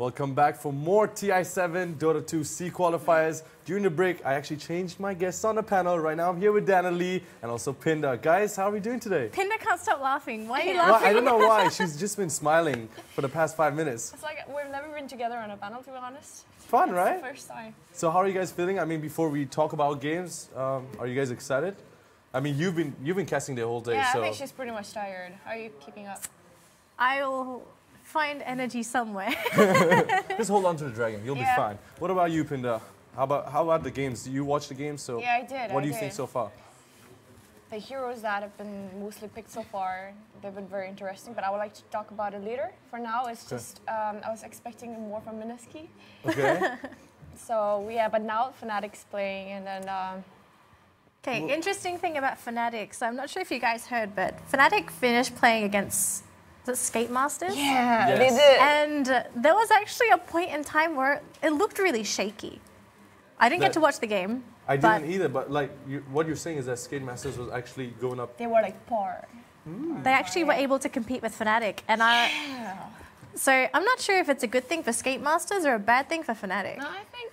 Welcome back for more TI7 Dota 2 C qualifiers. During the break, I actually changed my guests on the panel. Right now, I'm here with Dana Lee and also Pinda. Guys, how are we doing today? Pinda can't stop laughing. Why are you Well, laughing? I don't know why. She's just been smiling for the past 5 minutes. It's like we've never been together on a panel, to be honest. Fun, It's right? the first time. So how are you guys feeling? I mean, before we talk about games, are you guys excited? I mean, you've been casting the whole day, Yeah, so... I think she's pretty much tired. How are you keeping up? I will find energy somewhere. Just hold on to the dragon. You'll be fine. What about you, Pinda? How about the games? Do you watch the games? So Yeah, I did. What do you think so far? The heroes that have been mostly picked so far, they've been very interesting, but I would like to talk about a leader. For now, it's just, I was expecting more from Miniski. Okay. So, yeah, but now Fnatic's playing, and then... Okay, interesting thing about Fnatic. So I'm not sure if you guys heard, but Fnatic finished playing against the Skate Masters. Yeah, Yes. they did. And there was actually a point in time where it looked really shaky. I didn't get to watch the game. I didn't either, but like what you're saying is that Skate Masters was actually going up. They were like par. They actually were able to compete with Fnatic. And so I'm not sure if it's a good thing for Skate Masters or a bad thing for Fnatic. No, I think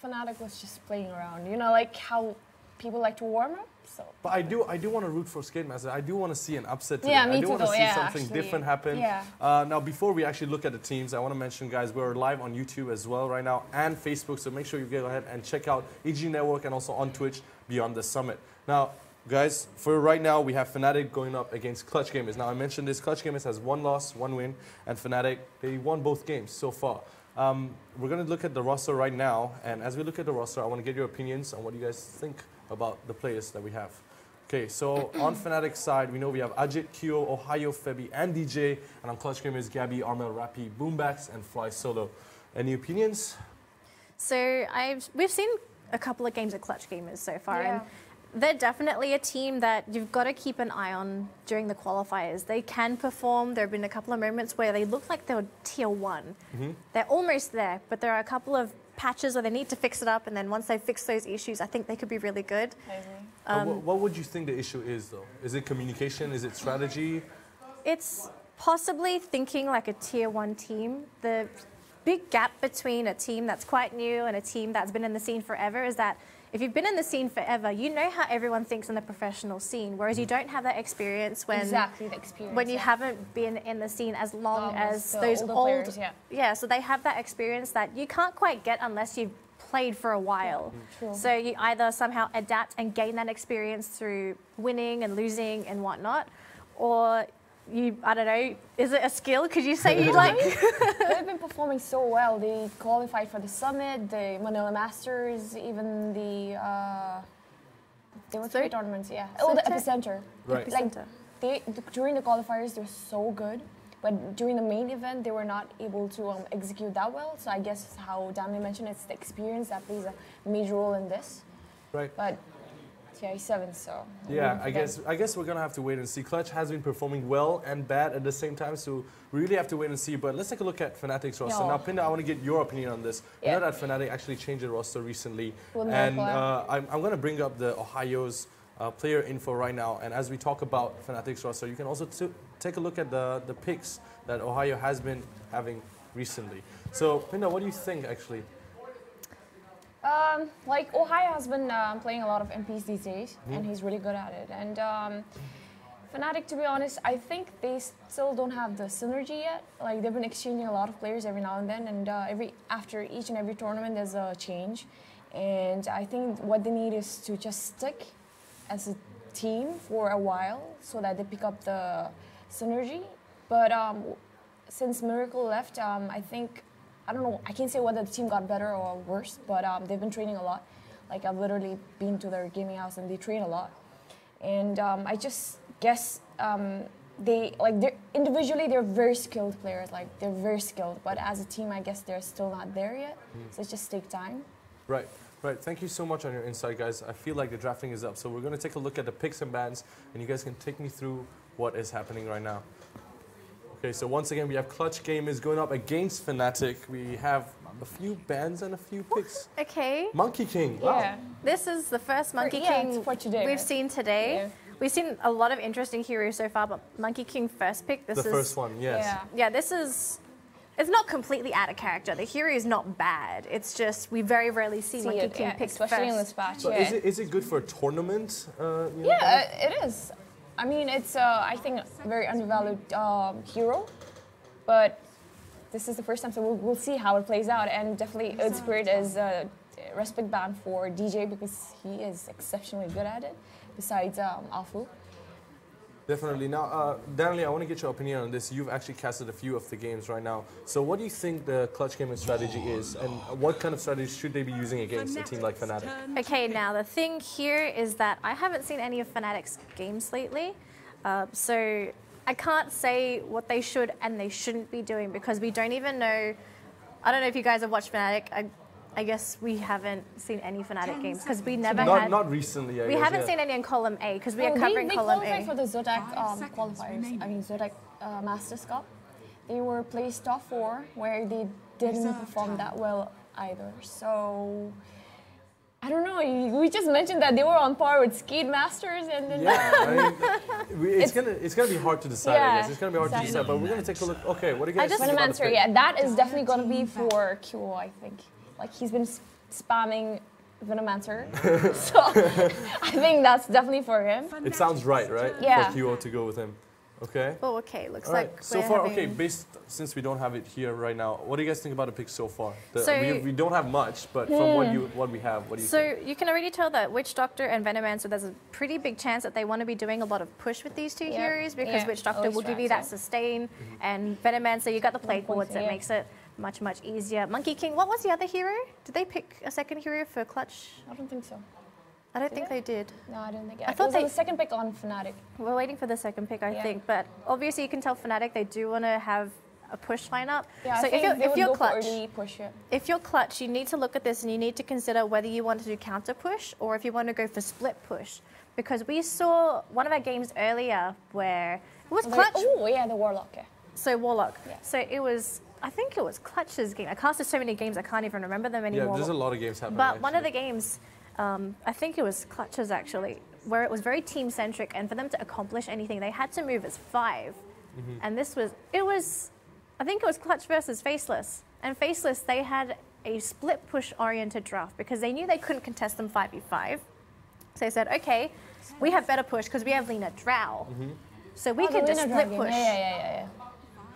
Fnatic was just playing around. You know, like how people like to warm up. So. But I do want to root for Skate Masters. I do want to see an upset today. Yeah, me I do too, want to though. see Yeah, something actually. different happen. Yeah. Now, before we actually look at the teams, I want to mention, guys, we're live on YouTube as well right now and Facebook. So make sure you go ahead and check out EG Network and also on Twitch Beyond the Summit. Now, guys, for right now, we have Fnatic going up against Clutch Gamers. Now, I mentioned this. Clutch Gamers has 1 loss, 1 win, and Fnatic, they won both games so far. We're going to look at the roster right now, and as we look at the roster, I want to get your opinions on what you guys think about the players that we have. Okay, so on Fnatic's side, we know we have Ajit, Kyo, Ohio, Febi, and DJ, and on Clutch Gamers, Gabby, Armel, Rappi, Boombax, and Fly Solo. Any opinions? So we've seen a couple of games of Clutch Gamers so far. Yeah. And they're definitely a team that you've got to keep an eye on during the qualifiers. They can perform. There have been a couple of moments where they look like they were tier 1. They're almost there, but there are a couple of patches where they need to fix it up, and then once they fix those issues, I think they could be really good. What would you think the issue is, though? Is it communication? Is it strategy? It's possibly thinking like a tier 1 team. The big gap between a team that's quite new and a team that's been in the scene forever is that if you've been in the scene forever, you know how everyone thinks in the professional scene, whereas you don't have that experience when when you haven't been in the scene as long as those older old players, yeah. So they have that experience that you can't quite get unless you've played for a while. So you either somehow adapt and gain that experience through winning and losing and whatnot, or you, I don't know, is it a skill? Could you say you like... They've been performing so well. They qualified for the Summit, the Manila Masters, even the... There were 3 tournaments, yeah. Oh, the Epicenter. Right. Like, during the qualifiers, they were so good. But during the main event, they were not able to execute that well. So I guess how Damien mentioned, it's the experience that plays a major role in this. Right. But TI7, so... Yeah, I guess we're going to have to wait and see. Clutch has been performing well and bad at the same time, so we really have to wait and see. But let's take a look at Fnatic's roster. Now, Pinda, I want to get your opinion on this. I know that Fnatic actually changed the roster recently. And I'm going to bring up the Ohio's player info right now. And as we talk about Fnatic's roster, you can also take a look at the picks that Ohio has been having recently. So, Pinda, what do you think, actually? Like, Ohio has been playing a lot of MPs these days, and he's really good at it. And Fnatic, to be honest, I think they still don't have the synergy yet. Like, they've been exchanging a lot of players every now and then, and after each and every tournament, there's a change. And I think what they need is to just stick as a team for a while so that they pick up the synergy. But since Miracle left, I think... I don't know, I can't say whether the team got better or worse, but they've been training a lot. Like, I've literally been to their gaming house and they train a lot. And I just guess individually, they're very skilled players. Like, they're very skilled, but as a team, I guess they're still not there yet. So it just takes time. Right. Right, thank you so much on your insight, guys. I feel like the drafting is up, so we're going to take a look at the picks and bans, and you guys can take me through what is happening right now. Okay, so once again, we have Clutch Gamers going up against Fnatic. We have a few bans and a few picks. Okay. Monkey King. Wow. Yeah. This is the first Monkey King for today, we've seen today. Yeah. We've seen a lot of interesting heroes so far, but Monkey King first pick. The first one, yes. Yeah, this is it's not completely out of character. The hero is not bad. It's just we very rarely see Monkey King picked especially first. in this match. But is it good for a tournament? It is. I mean, it's I think a very undervalued hero, but this is the first time, so we'll see how it plays out. And definitely, Earth Spirit is a respect band for DJ because he is exceptionally good at it. Besides Alfu. Definitely. Now, Danley, I want to get your opinion on this. You've actually casted a few of the games right now. So what do you think the Clutch Gaming strategy is, and what kind of strategy should they be using against a team like Fnatic? Okay, now the thing here is that I haven't seen any of Fnatic's games lately, so I can't say what they should and they shouldn't be doing because we don't even know. I don't know if you guys have watched Fnatic. I guess we haven't seen any Fnatic games because we never had. Not recently. We haven't seen any in column A because we are covering column A. They qualified for the Zotac qualifiers. I mean Zotac Masters Cup. They were placed top 4 where they didn't perform that well either. So I don't know. We just mentioned that they were on par with Skate Masters, and then it's gonna be hard to decide. I guess it's gonna be hard to decide. But we're gonna take a look. Okay, what do you guys think about the pick? Yeah, that is definitely gonna be for QO, I think. Like he's been spamming Venomancer, so I think that's definitely for him. It sounds right? Yeah. For QO to go with him. Okay. Oh, okay. Looks like so far. Okay, since we don't have it here right now, what do you guys think about the pick so far? We don't have much, but from what we have, what do you think? So you can already tell that Witch Doctor and Venomancer, there's a pretty big chance that they want to be doing a lot of push with these two heroes because Witch Doctor will give you that sustain, and Venomancer, you got the play chords that makes it much easier. Monkey King, what was the other hero? Did they pick a second hero for Clutch? I don't think so. I don't think they did. No, I didn't think. I thought it was the second pick on Fnatic. We're waiting for the second pick, I think. But obviously, you can tell Fnatic they do want to have a push lineup. Yeah, so if you're Clutch, if you're Clutch, you need to look at this and you need to consider whether you want to do counter push or if you want to go for split push. Because we saw one of our games earlier where it was Clutch. Oh yeah, the Warlock. Yeah. So Warlock. Yeah. So it was. I think it was Clutch's game. I casted so many games I can't even remember them anymore. Yeah, there's a lot of games happening. But one of the games, I think it was Clutch's actually, where it was very team-centric, and for them to accomplish anything, they had to move as 5. And this was, I think it was Clutch versus Faceless. And Faceless, they had a split push-oriented draft because they knew they couldn't contest them 5v5. So they said, okay, we have better push because we have Lina Drow. So we could just split push. Yeah.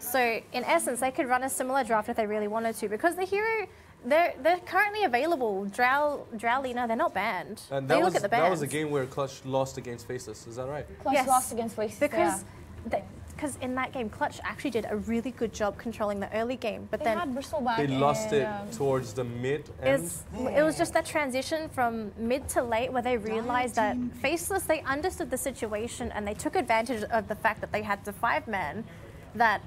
So in essence, they could run a similar draft if they really wanted to, because the hero, they're currently available. Drow, Lina, they're not banned. And they look at the bans. That was a game where Clutch lost against Faceless. Is that right? Clutch lost against Faceless. Because in that game, Clutch actually did a really good job controlling the early game, but they had Bristol back. They lost it towards the mid end. It was just that transition from mid to late where they realized that Faceless, they understood the situation and they took advantage of the fact that they had the 5-man that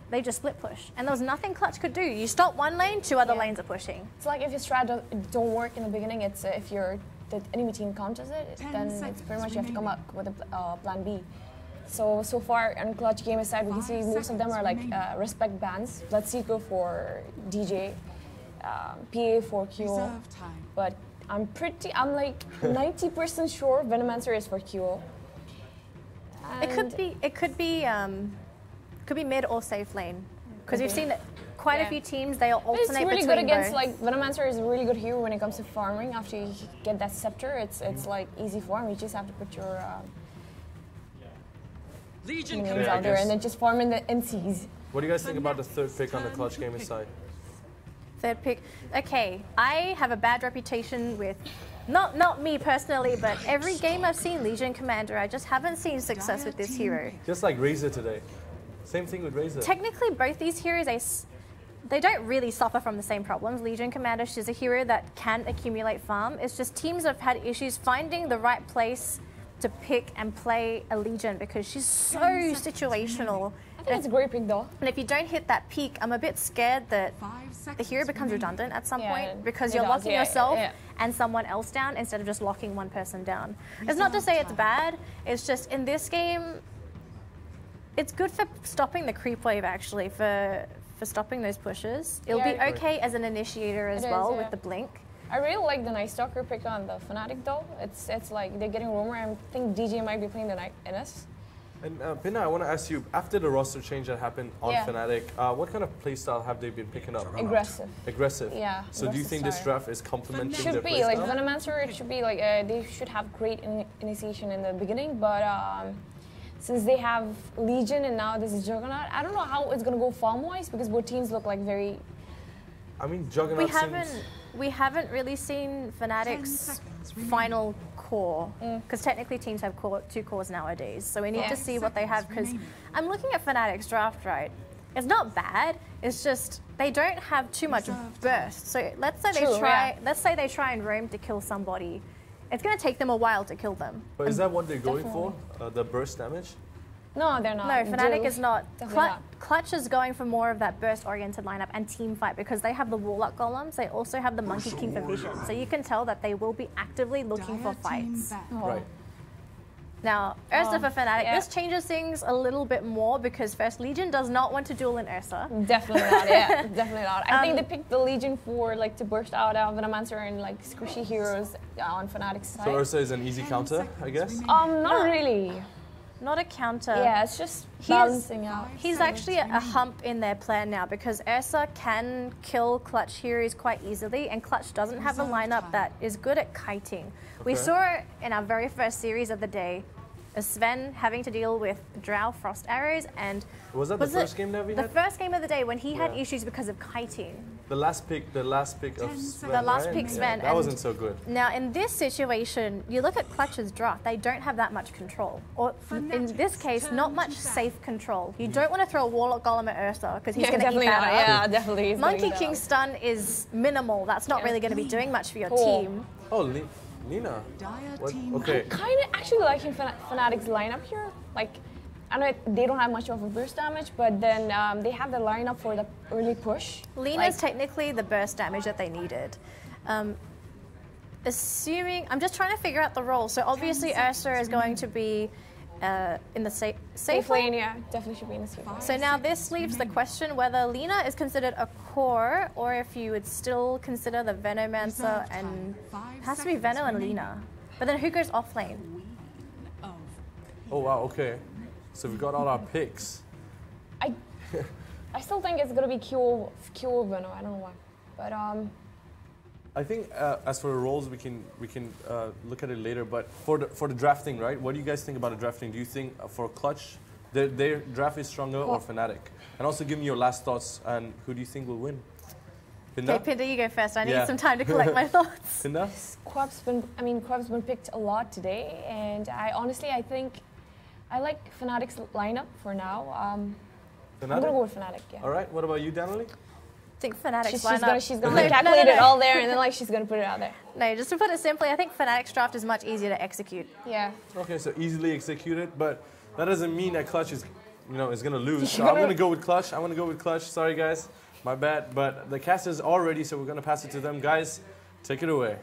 they just split push. And there was nothing Clutch could do. You stop one lane, 2 other lanes are pushing. It's like if your strat don't work in the beginning, it's if the enemy team counters it, then it's pretty much you have to come up with a plan B. So far on Clutch game aside, we can see most of them are like respect bans. Let's see, go for DJ, PA for QO. But I'm like 90% sure Venomancer is for QO. It could be mid or safe lane, because we've seen that quite a few teams, they alternate between both. It's really good against, like, Venomancer is a really good hero when it comes to farming. After you get that scepter, it's like easy farm. You just have to put your names out there and then just farm in the NCs. What do you guys think about the third pick on the Clutch Gaming side? Third pick. Okay, I have a bad reputation with, not me personally, but every game I've seen Legion Commander, I just haven't seen success with this hero. Just like Razor today. Same thing with Razor. Technically, both these heroes, they don't really suffer from the same problems. Legion Commander, she's a hero that can accumulate farm. It's just teams have had issues finding the right place to pick and play a Legion because she's so situational. I think it's a great pick though. And if you don't hit that peak, I'm a bit scared that the hero becomes redundant at some point because you're locking yourself and someone else down instead of just locking one person down. It's not to say it's bad, it's just in this game, it's good for stopping the creep wave actually, for stopping those pushes. It'll be okay as an initiator as well with the blink. I really like the Night Stalker pick on the Fnatic though. It's like they're getting rumor. I think DJ might be playing the Night NS. And Pinna, I want to ask you, after the roster change that happened on Fnatic, what kind of playstyle have they been picking up? Aggressive. Aggressive? Yeah. So do you think this draft is complementing their Should be, playstyle? like Venomancer, it should be like, they should have great initiation in the beginning, but since they have Legion and now this is Juggernaut, I don't know how it's going to go farm-wise because both teams look like very... I mean, Juggernaut we haven't really seen Fnatic's final core, because technically teams have two cores nowadays. So we need to see what they have, because I'm looking at Fnatic's draft, right? It's not bad. It's just they don't have too much burst. So let's say they try and roam to kill somebody. It's going to take them a while to kill them. But is that what they're going for? The burst damage? No, they're not. No, Fnatic is not. Not. Clutch is going for more of that burst-oriented lineup and team fight because they have the Warlock Golems. They also have the Monkey King for vision. So you can tell that they will be actively looking for fights. Right. Now, Ursa for Fnatic, this changes things a little bit more because first Legion does not want to duel in Ursa. Definitely not, yeah, definitely not. I think they picked the Legion for like to burst out Venomancer and like squishy heroes on Fnatic's side. So Ursa is an easy counter, I guess? Not really. Not a counter. Yeah, it's just balancing out. He's actually a hump in their plan now because Ursa can kill Clutch heroes quite easily and Clutch doesn't have a lineup that is good at kiting. Okay. We saw in our very first series of the day, Sven having to deal with Drow Frost Arrows and... Was that the first game that we had? The first game of the day when he had issues because of kiting. The last pick of Sven, the last pick Sven. That wasn't so good. Now in this situation, you look at Clutch's draft, they don't have that much control. Or in this case, not much safe control. You don't want to throw a Warlock Golem at Ursa because he's going to eat that up. Yeah, definitely. Monkey King stun is minimal. That's not really going to be doing much for your team. Oh, Nina. Okay. I'm kind of actually liking Fnatic's lineup here. Like, I know they don't have much of a burst damage, but then they have the lineup for the early push. Lina's technically the burst damage that they needed. Assuming, I'm just trying to figure out the role. So obviously Ursa is going to be in the safe lane. Yeah, definitely should be in the safe lane. So now this leaves the question whether Lina is considered a core or if you would still consider the Venomancer and it has to be Veno and Lina. But then who goes off lane? Oh wow, okay. So we got all our picks. I still think it's gonna be Q Veno. I don't know why, but I think as for the roles, we can look at it later. But for the drafting, right? What do you guys think about the drafting? Do you think for Clutch, their draft is stronger or Fnatic? And also give me your last thoughts and who do you think will win? Pinda? Okay, Pinda, you go first. I need some time to collect my thoughts. Pinda? Quab's been picked a lot today, and I think I like Fnatic's lineup for now. I'm gonna go with Fnatic. Yeah. All right. What about you, Danley? I think Fnatic's lineup. She's gonna calculate it all there, and then she's gonna put it out there. No, just to put it simply, I think Fnatic's draft is much easier to execute. Yeah. Okay, so easily executed, but that doesn't mean that Clutch is, is gonna lose. So I'm gonna go with Clutch. Sorry, guys, my bad. But the cast is all ready, so we're gonna pass it to them, guys. Take it away.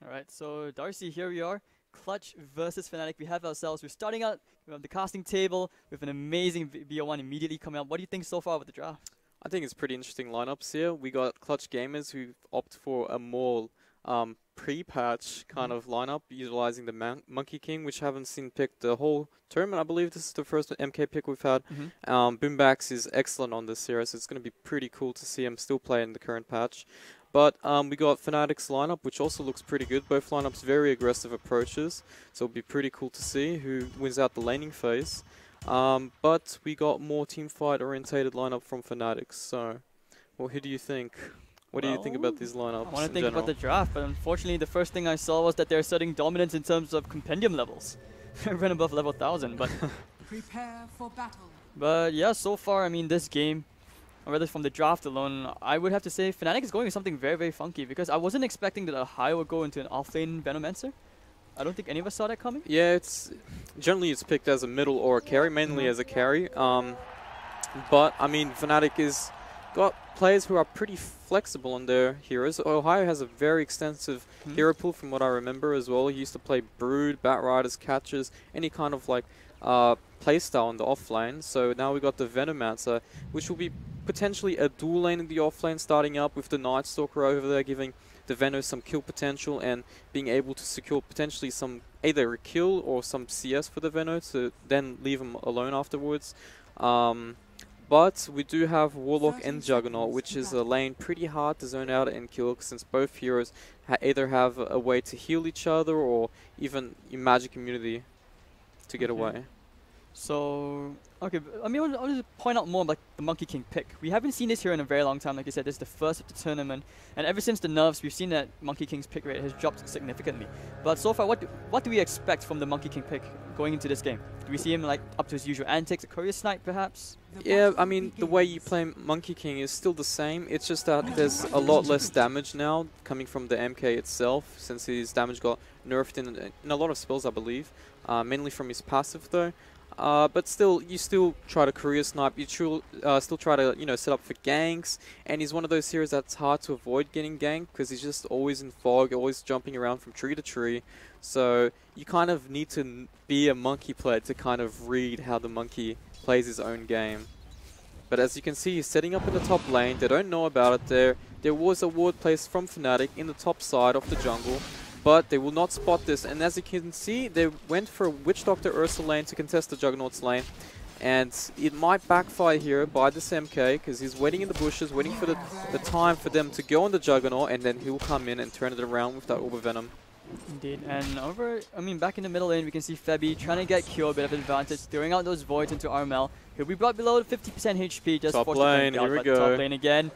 All right, so Darcy, here we are. Clutch versus Fnatic. We're starting out with the casting table with an amazing BO1 immediately coming up. What do you think so far with the draft? I think it's pretty interesting lineups here. We got Clutch gamers who opt for a more pre-patch kind of lineup, utilizing the Monkey King, which I haven't seen picked the whole tournament. I believe this is the first MK pick we've had. Boombax is excellent on this here, so it's going to be pretty cool to see him still play in the current patch. But we got Fnatic's lineup, which also looks pretty good. Both lineups very aggressive approaches, so it'll be pretty cool to see who wins out the laning phase. But we got more teamfight orientated lineup from Fnatic. So, well, who do you think? What do you think about these lineups? I want to think about the draft, but unfortunately, the first thing I saw was that they're asserting dominance in terms of compendium levels. Ran above level 1000, but prepare for battle. But yeah, so far, I mean, this game, or rather from the draft alone, I would have to say Fnatic is going with something very, very funky because I wasn't expecting that a high would go into an offlane Venomancer. I don't think any of us saw that coming. Yeah, generally it's picked as a middle or a carry, mainly as a carry. But I mean, Fnatic is got players who are pretty flexible on their heroes. Ohio has a very extensive hero pool from what I remember as well. He used to play Brood, Bat Riders, Catchers, any kind of like playstyle in the offlane. So now we got the Venomancer, which will be potentially a dual lane in the offlane starting up with the Night Stalker over there, giving the Venom some kill potential and being able to secure potentially some either a kill or some CS for the Venom to then leave him alone afterwards. But we do have Warlock and Juggernaut, which is a lane pretty hard to zone out and kill since both heroes either have a way to heal each other or even magic immunity to get away. So, okay, I mean, I want to point out more about the Monkey King pick. We haven't seen this here in a very long time. Like you said, this is the first of the tournament. And ever since the nerfs, we've seen that Monkey King's pick rate has dropped significantly. But so far, what do we expect from the Monkey King pick going into this game? Do we see him like up to his usual antics, a courier snipe perhaps? Yeah, I mean, the way you play Monkey King is still the same. It's just that there's a lot less damage now coming from the MK itself, since his damage got nerfed in a lot of spells, I believe. Mainly from his passive, though. But still, you still try to career snipe, you still try to, you know, set up for ganks, and he's one of those heroes that's hard to avoid getting ganked because he's just always in fog, always jumping around from tree to tree. So you kind of need to be a monkey player to kind of read how the monkey plays his own game. But as you can see, he's setting up in the top lane. They don't know about it there. There was a ward placed from Fnatic in the top side of the jungle, but they will not spot this. And as you can see, they went for a Witch Doctor Ursa lane to contest the Juggernaut's lane. And it might backfire here by this MK, because he's waiting in the bushes, waiting for the time for them to go on the Juggernaut, and then he'll come in and turn it around with that Orb of Venom. Indeed, and back in the middle lane, we can see Febby trying to get Q, a bit of advantage, throwing out those voids into Armel. He'll be brought below 50% HP, just top lane, here we go. Top lane again.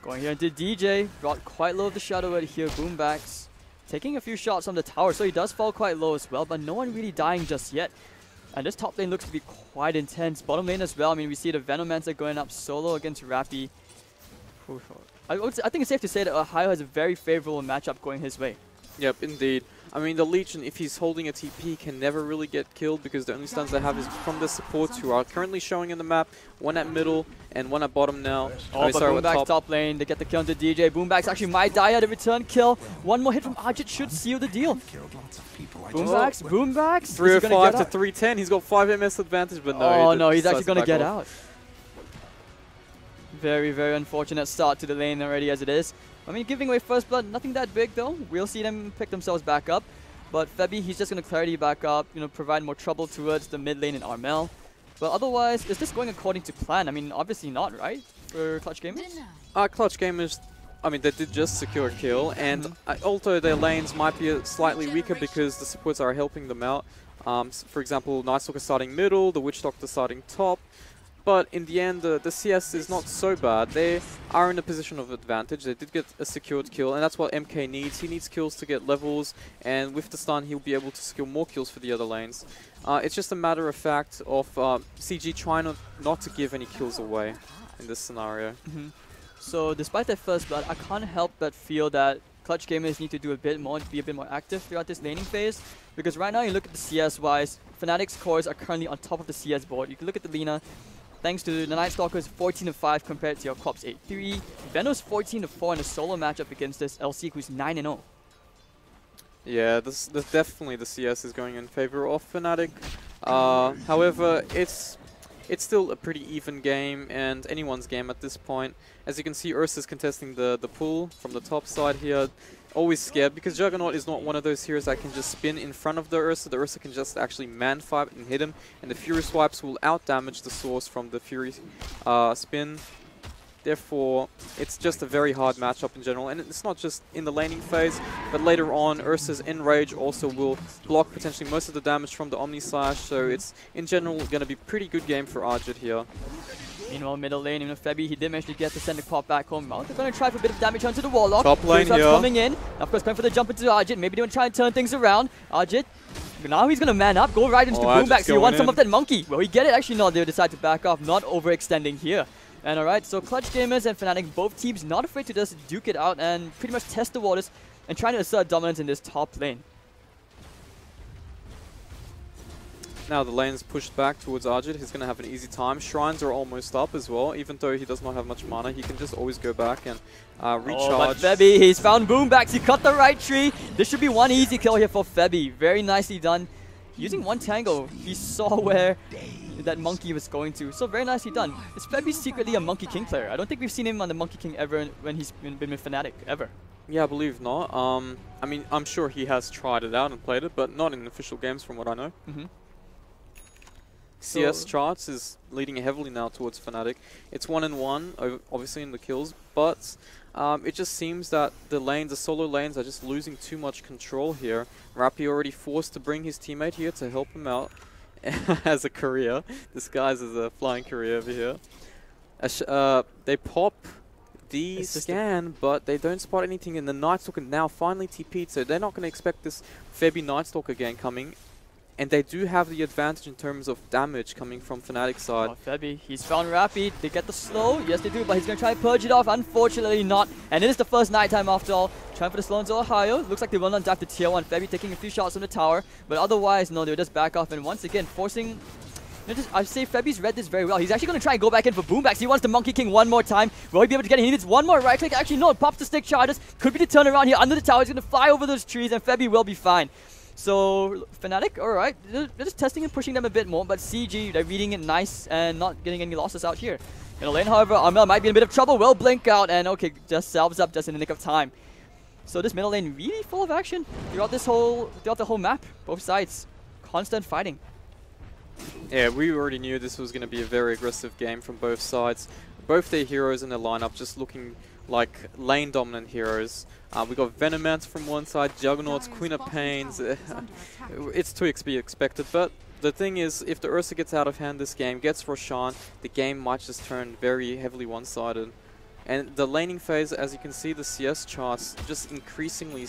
Going here into DJ, brought quite low of the shadow right here, Boombacks. Taking a few shots on the tower, so he does fall quite low as well, but no one really dying just yet. And this top lane looks to be quite intense. Bottom lane as well, I mean, we see the Venomancer going up solo against Rappy. I think it's safe to say that Ohio has a very favorable matchup going his way. Yep, indeed. I mean, the Legion, if he's holding a TP, can never really get killed because the only stuns they have is from the supports who are currently showing in the map. One at middle and one at bottom now. Oh, but Boombacks top lane, they get the kill into DJ. Boombacks actually might die at a return kill. One more hit from Ajit should seal the deal. Boombacks. 305 to 310. He's got 5 MS advantage, but no. Oh no, he's actually going to get out. Very, very unfortunate start to the lane already as it is. I mean, giving away first blood, nothing that big though. We'll see them pick themselves back up. But Febby, he's just going to clarity back up, you know, provide more trouble towards the mid lane in Armel. But otherwise, is this going according to plan? I mean, obviously not, right? For Clutch Gamers? Clutch Gamers, I mean, they did just secure a kill. And although their lanes might be slightly weaker because the supports are helping them out. For example, Night Stalker starting middle, the Witch Doctor starting top. But in the end, the CS is not so bad. They are in a position of advantage. They did get a secured kill, and that's what MK needs. He needs kills to get levels, and with the stun, he'll be able to secure more kills for the other lanes. It's just a matter of fact of CG trying not to give any kills away in this scenario. So despite that first blood, I can't help but feel that Clutch Gamers need to do a bit more, be a bit more active throughout this laning phase. Because right now, you look at the CS-wise, Fnatic's cores are currently on top of the CS board. You can look at the Lina. Thanks to the Night Stalker's 14-5 compared to your Corp's 8-3. Venom's 14-4 in a solo matchup against this LC, who's 9-0. Yeah, this definitely the CS is going in favor of Fnatic. However, it's still a pretty even game and anyone's game at this point. As you can see, Ursa's contesting the pull from the top side here. Always scared because Juggernaut is not one of those heroes that can just spin in front of the Ursa. The Ursa can just actually man-fight and hit him, and the Fury swipes will out-damage the source from the Fury spin. Therefore, it's just a very hard matchup in general, and it's not just in the laning phase, but later on, Ursa's Enrage also will block potentially most of the damage from the Omni Slash, so it's in general going to be a pretty good game for Ajit here. Meanwhile, middle lane, even Febby, he did manage to get the center pop back home. They're going to try for a bit of damage onto the Warlock. Top lane here. Coming in. Of course, going for the jump into Ajit. Maybe they want to try and turn things around. Ajit, now he's going to man up, go right into the Boombacks. He wants some of that monkey. Will he get it? Actually, no, they decide to back off, not overextending here. And alright, so Clutch Gamers and Fnatic, both teams not afraid to just duke it out and pretty much test the waters and trying to assert dominance in this top lane. Now the lane's pushed back towards Ajit. He's going to have an easy time. Shrines are almost up as well. Even though he does not have much mana, he can just always go back and recharge. Oh, but Febby, he's found Boombacks. He cut the right tree. This should be one easy kill here for Febby. Very nicely done. Using one tango, he saw where that monkey was going to. So very nicely done. Is Febby secretly a Monkey King player? I don't think we've seen him on the Monkey King ever when he's been with Fnatic, ever. Yeah, I believe not. I mean, I'm sure he has tried it out and played it, but not in official games from what I know. CS charts is leading heavily now towards Fnatic. It's 1-1, obviously in the kills, but it just seems that the solo lanes are just losing too much control here. Rappi already forced to bring his teammate here to help him out as a career, disguised as a flying career over here. They pop the scan, but they don't spot anything, and the Night Stalker now finally TP'd, so they're not going to expect this Febby Night Stalker again coming. And they do have the advantage in terms of damage coming from Fnatic's side. Oh, Febby, he's found Rappi. They get the slow. Yes, they do, but he's going to try and purge it off. Unfortunately not. And it is the first nighttime after all. Trying for the slow into Ohio. Looks like they will not dive to tier 1. Febby taking a few shots from the tower. But otherwise, no, they'll just back off. And once again, forcing... I say Febby's read this very well. He's actually going to try and go back in for boombacks. He wants the Monkey King one more time. Will he be able to get it? He needs one more right click. Actually, no, pops the stick charges. Could be the turnaround here under the tower. He's going to fly over those trees, and Febby will be fine. So, Fnatic, alright, they're just testing and pushing them a bit more, but CG, they're reading it nice and not getting any losses out here. In the lane, however, Amel might be in a bit of trouble, will blink out, and okay, just salves up just in the nick of time. So this middle lane really full of action throughout the whole map, both sides. Constant fighting. Yeah, we already knew this was going to be a very aggressive game from both sides. Both their heroes in their lineup just looking like lane dominant heroes. We got Venomancer from one side, Juggernauts, Queen of Pains. It's to be expected, but the thing is, if the Ursa gets out of hand this game, gets Roshan, the game might just turn very heavily one-sided. And the laning phase, as you can see, the CS charts just increasingly,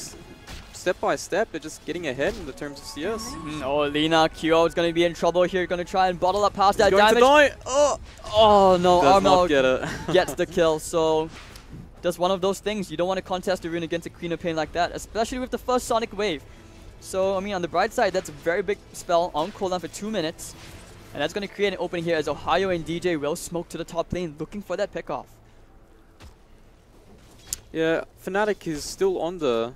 step by step, they're just getting ahead in the terms of CS. Oh, Lina, Kyo is going to be in trouble here, going to try and bottle up past that damage. damage. Oh no, Armel gets the kill, so... That's one of those things. You don't want to contest a rune against a Queen of Pain like that, especially with the first Sonic Wave. So, I mean, on the bright side, that's a very big spell on cooldown for 2 minutes. And that's going to create an opening here as Ohio and DJ will smoke to the top lane, looking for that pickoff. Yeah, Fnatic is still on the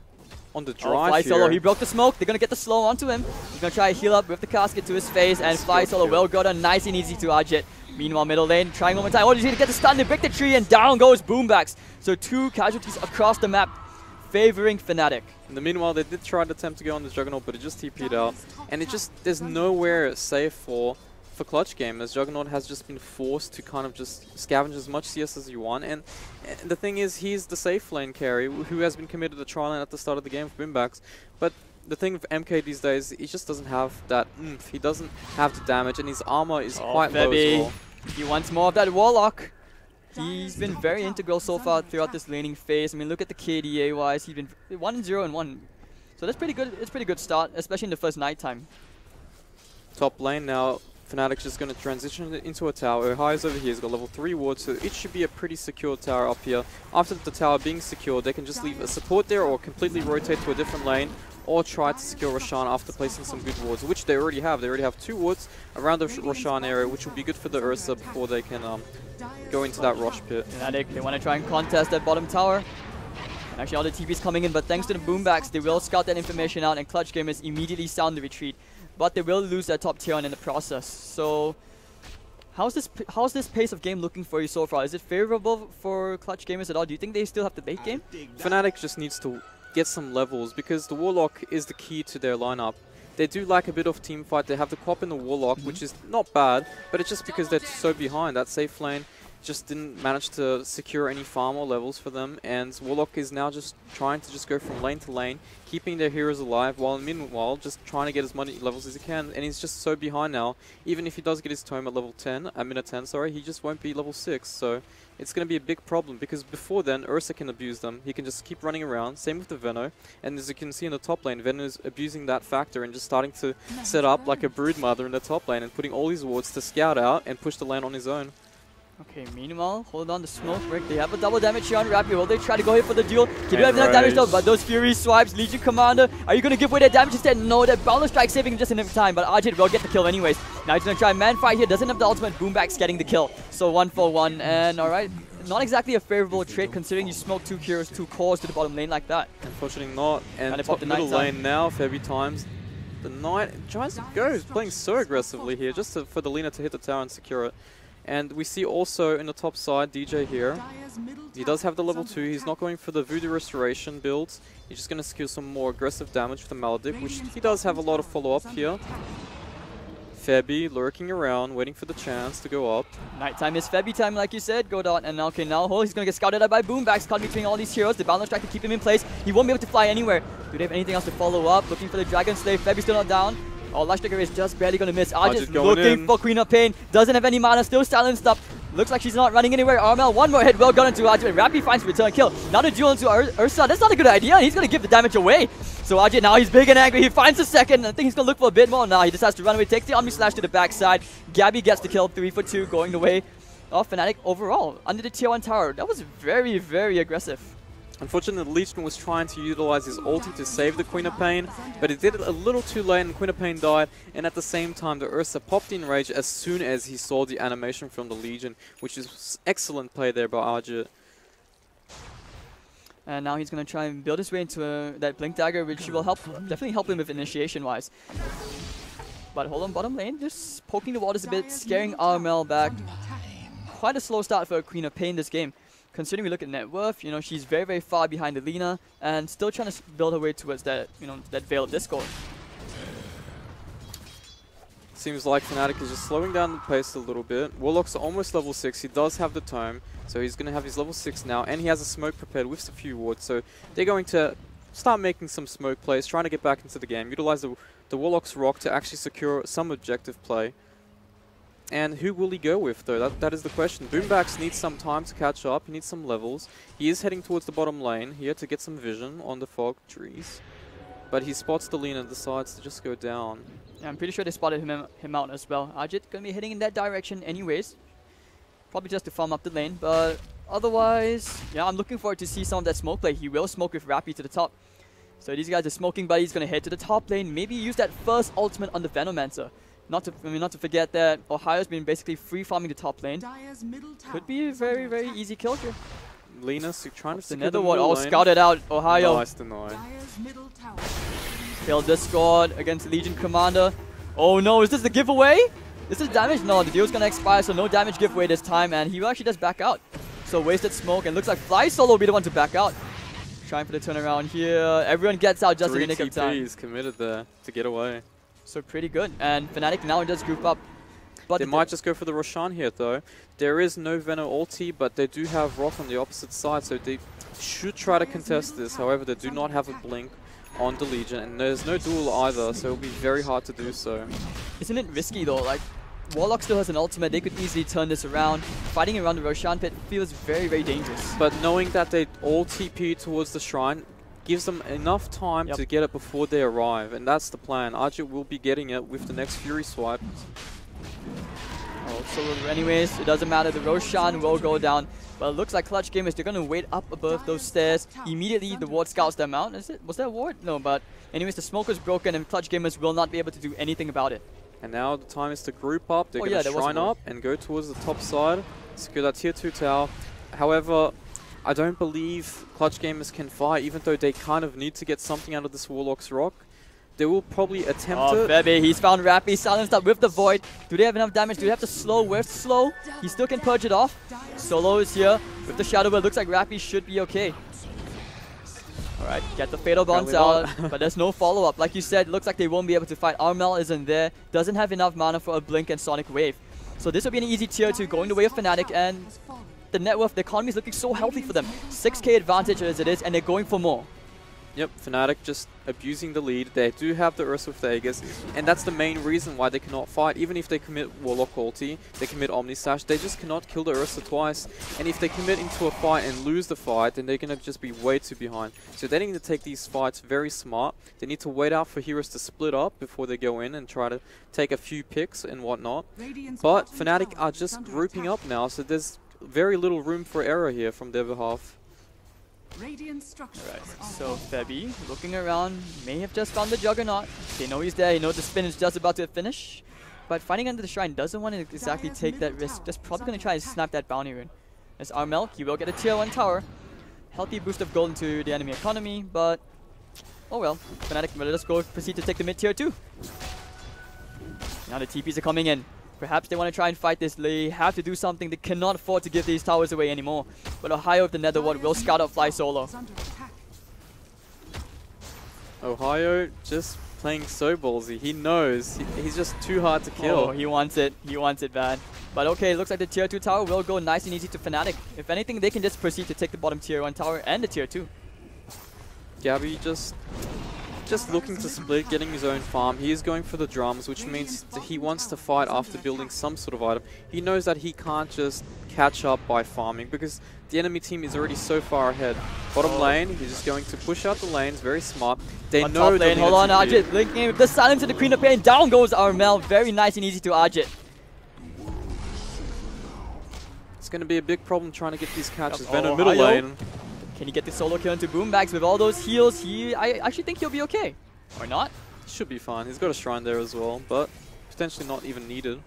drive Fly here. Solo, he broke the smoke. They're going to get the slow onto him. He's going to try to heal up with the casket to his face, and Fly Solo will go down nice and easy to Ajit. Meanwhile, middle lane, trying one more time. Oh, he's going to get the stun, they break the tree, and down goes Boombacks. So 2 casualties across the map, favoring Fnatic. In the meanwhile, they did try to attempt to go on the Juggernaut, but it just TP'd out. And it just, there's nowhere safe for Clutch Gamers. Juggernaut has just been forced to kind of just scavenge as much CS as you want. And the thing is, he's the safe lane carry who has been committed to trial lane at the start of the game for Boombacks. But the thing with MK these days, he just doesn't have that oomph. He doesn't have the damage, and his armor is quite low as well. He wants more of that Warlock. He's been very integral so far throughout this laning phase. I mean, look at the KDA wise. He's been 1-0 and 1. So that's pretty good. It's a pretty good start, especially in the first nighttime. Top lane now. Fnatic's just going to transition into a tower. Ohio's over here. He's got level 3 ward, so it should be a pretty secure tower up here. After the tower being secured, they can just leave a support there or completely rotate to a different lane, or try to secure Roshan after placing some good wards, which they already have. They already have 2 wards around the Roshan area, which will be good for the Ursa before they can go into that Rosh pit. Fnatic, they want to try and contest that bottom tower. Actually, all the TP's coming in, but thanks to the Boombacks, they will scout that information out, and Clutch Gamers immediately sound the retreat. But they will lose their top tier on in the process. So, how's this pace of game looking for you so far? Is it favorable for Clutch Gamers at all? Do you think they still have the late game? Fnatic just needs to get some levels, because the Warlock is the key to their lineup. They do like a bit of team fight. They have the Quap in the Warlock, which is not bad, but it's just because they're so behind. That safe lane just didn't manage to secure any farmer levels for them, and Warlock is now just trying to just go from lane to lane, keeping their heroes alive, while meanwhile just trying to get as many levels as he can, and he's just so behind now. Even if he does get his tome at level 10, at minute 10, sorry, he just won't be level 6, so it's going to be a big problem, because before then, Ursa can abuse them. He can just keep running around, same with the Veno, and as you can see in the top lane, Veno is abusing that factor and just starting to set up like a broodmother in the top lane and putting all his wards to scout out and push the lane on his own. Okay, meanwhile, hold on the smoke break. They have a double damage here on Rappi. Will they try to go here for the duel? Can you have enough damage though? But those Fury swipes, Legion Commander, are you going to give away that damage instead? No, that Boundless Strike saving him just enough time, but Ajit will get the kill anyways. Now he's going to try man fight here, doesn't have the ultimate, Boombacks getting the kill. So 1 for 1, and alright, not exactly a favorable trade considering you smoke 2 heroes, 2 cores to the bottom lane like that. Unfortunately not, and top middle lane now, Febby times. The Knight tries to go, he's playing so aggressively here, just for the Lina to hit the tower and secure it. And we see also in the top side, DJ here. Dire's middle He does have the tower level is 2. under He's not attack. going for the Voodoo Restoration builds. He's just going to skill some more aggressive damage with the Maledict, which he does have a lot of follow-up here. Febby lurking around, waiting for the chance to go up. Nighttime is Febby time, like you said, Godot. And now, okay, now he's going to get scouted out by Boombacks, caught between all these heroes. The balance track to keep him in place. He won't be able to fly anywhere. Do they have anything else to follow up? Looking for the Dragon Slave. Febby's still not down. Oh, Lash Trigger is just barely going to miss. Arjit going looking in. for Queen of Pain. Doesn't have any mana, still silenced up. Looks like she's not running anywhere. Armel, one more hit, well gone into Arjit. Rappy finds return kill. Now the duel into Ursa. That's not a good idea. He's going to give the damage away. So Arjit now he's big and angry. He finds a second. I think he's going to look for a bit more now. He just has to run away. Takes the Omni Slash to the backside. Gabby gets the kill. 3 for 2 going the way of Fnatic overall. Under the tier 1 tower. That was very, very aggressive. Unfortunately, Legion was trying to utilize his ulti to save the Queen of Pain, but it did it a little too late and Queen of Pain died, and at the same time the Ursa popped in rage as soon as he saw the animation from the Legion, which is excellent play there by Arjit. And now he's going to try and build his way into that Blink Dagger, which will help, definitely help him with initiation-wise. But hold on, bottom lane, just poking the waters a bit, scaring Armel back. Quite a slow start for Queen of Pain this game. Considering we look at net worth, you know, she's very, very far behind Alina and still trying to build her way towards that, you know, that Veil of Discord. Seems like Fnatic is just slowing down the pace a little bit. Warlock's almost level 6. He does have the tome, so he's going to have his level 6 now, and he has a smoke prepared with a few wards, so they're going to start making some smoke plays, trying to get back into the game, utilize the Warlock's Rock to actually secure some objective play. And who will he go with, though? That is the question. Boombacks needs some time to catch up. He needs some levels. He is heading towards the bottom lane here to get some vision on the fog trees. But he spots the Lina and decides to just go down. Yeah, I'm pretty sure they spotted him out as well. Arjit going to be heading in that direction anyways. Probably just to farm up the lane, but otherwise, yeah, I'm looking forward to see some of that smoke play. He will smoke with Rappy to the top. So these guys are smoking, but he's going to head to the top lane. Maybe use that first ultimate on the Venomancer. Not to forget that Ohio's been basically free farming the top lane. Dire's middle tower Could be a is under very, very attack. easy kill here. Lina trying to secure the Another one middle all lane. scouted out. Ohio. Nice deny. Dire's middle tower. Kill Discord against Legion Commander. Oh no, is this the giveaway? Is this damage? No, the deal's gonna expire, so no damage giveaway this time, and he actually does back out. So wasted smoke, and looks like Fly Solo will be the one to back out. Trying for the turnaround here. Everyone gets out just in the nick of time. 3 TPs committed there to get away. So pretty good. And Fnatic now does group up. But They might just go for the Roshan here, though. There is no Veno ulti, but they do have Rock on the opposite side, so they should try to contest this. However, they do not have a blink on the Legion, and there's no duel either, so it'll be very hard to do so. Isn't it risky though? Like, Warlock still has an ultimate. They could easily turn this around. Fighting around the Roshan pit feels very, very dangerous. But knowing that they all TP towards the shrine gives them enough time to get it before they arrive, and that's the plan. Arjit will be getting it with the next Fury swipe. Oh, so anyways, it doesn't matter. The Roshan will go down. But it looks like Clutch Gamers, they're going to wait up above those stairs. Immediately, the ward scouts them out. Is it? Was that a ward? No, but anyways, the smoke is broken, and Clutch Gamers will not be able to do anything about it. And now the time is to group up. They're going to there was shrine a ward. up and go towards the top side, secure that tier 2 tower. However, I don't believe Clutch Gamers can fight, even though they kind of need to get something out of this Warlock's Rock. They will probably attempt it. Bebe, he's found Rappy, silenced up with the Void. Do they have enough damage? Do they have to slow? Where's slow? He still can purge it off. Solo is here with the Shadow, but it looks like Rappy should be okay. Alright, get the Fatal Bounce out, but there's no follow-up. Like you said, it looks like they won't be able to fight. Armel isn't there, doesn't have enough mana for a Blink and Sonic Wave. So this will be an easy tier 2 going the way of Fnatic, and the net worth, the economy is looking so healthy for them. 6k advantage as it is, and they're going for more. Yep, Fnatic just abusing the lead. They do have the Ursa with Aegis, and that's the main reason why they cannot fight. Even if they commit Warlock ulti, they commit Omni Slash, they just cannot kill the Ursa twice. And if they commit into a fight and lose the fight, then they're going to just be way too behind. So they need to take these fights very smart. They need to wait out for heroes to split up before they go in and try to take a few picks and whatnot. But Fnatic are just grouping up now, so there's very little room for error here from their behalf. Radiant structures. Alright, so Febby looking around, may have just found the Juggernaut. They know he's there, they know the spin is just about to finish. But fighting under the shrine doesn't want to exactly take that risk. Just probably going to try and snap that bounty rune. As Armel, he will get a tier 1 tower. Healthy boost of gold into the enemy economy, but oh well. Fnatic will just go proceed to take the mid tier 2. Now the TPs are coming in. Perhaps they want to try and fight this. They have to do something. They cannot afford to give these towers away anymore. But Ohio of the Netherworld will scout out Fly solo. Is under attack. Ohio just playing so ballsy. He knows. He's just too hard to kill. Oh, he wants it. He wants it bad. But okay, looks like the tier 2 tower will go nice and easy to Fnatic. If anything, they can just proceed to take the bottom tier 1 tower and the tier 2. Gabby just looking to split, getting his own farm. He is going for the drums, which means that he wants to fight after building some sort of item. He knows that he can't just catch up by farming because the enemy team is already so far ahead. Bottom lane, he's just going to push out the lanes, very smart. They On know top lane, hold on, Ajit linking with the silence of the Queen of Pain. Down goes Armel, very nice and easy to Ajit. It's going to be a big problem trying to get these catches. Yep. Venom Oh, middle Ohio. lane. Can he get the solo kill into Boombags with all those heals? I actually think he'll be okay. Or not? Should be fine. He's got a shrine there as well, but potentially not even needed.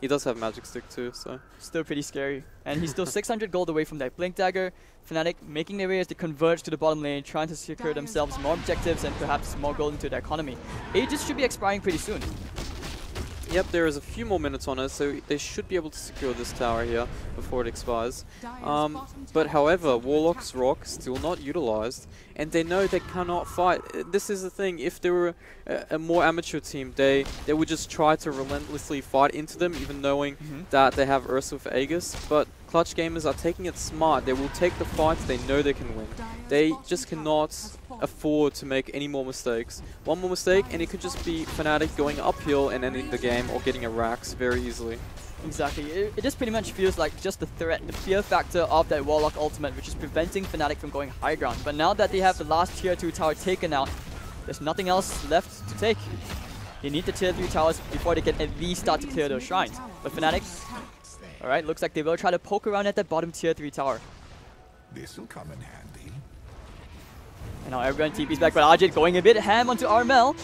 He does have magic stick too, so Still pretty scary. And he's still 600 gold away from that Blink Dagger. Fnatic making their way as they converge to the bottom lane, trying to secure themselves more objectives and perhaps more gold into their economy. Aegis should be expiring pretty soon. yep, there is a few more minutes on it, so they should be able to secure this tower here before it expires. But however, Warlock's Rock still not utilized, and they know they cannot fight. This is the thing, if they were a more amateur team, they would just try to relentlessly fight into them, even knowing that they have Ursa with Aegis. But Clutch Gamers are taking it smart. They will take the fights they know they can win. They just cannot afford to make any more mistakes. One more mistake and it could just be Fnatic going uphill and ending the game or getting a Rax very easily. Exactly. It just pretty much feels like just the threat, the fear factor of that Warlock ultimate, which is preventing Fnatic from going high ground. But now that they have the last tier 2 tower taken out, there's nothing else left to take. They need the tier 3 towers before they can at least start to clear those shrines. But Fnatic, alright, looks like they will try to poke around at that bottom tier 3 tower. This will come in handy. And now everyone TP's back, but Ajit going a bit ham onto Armel.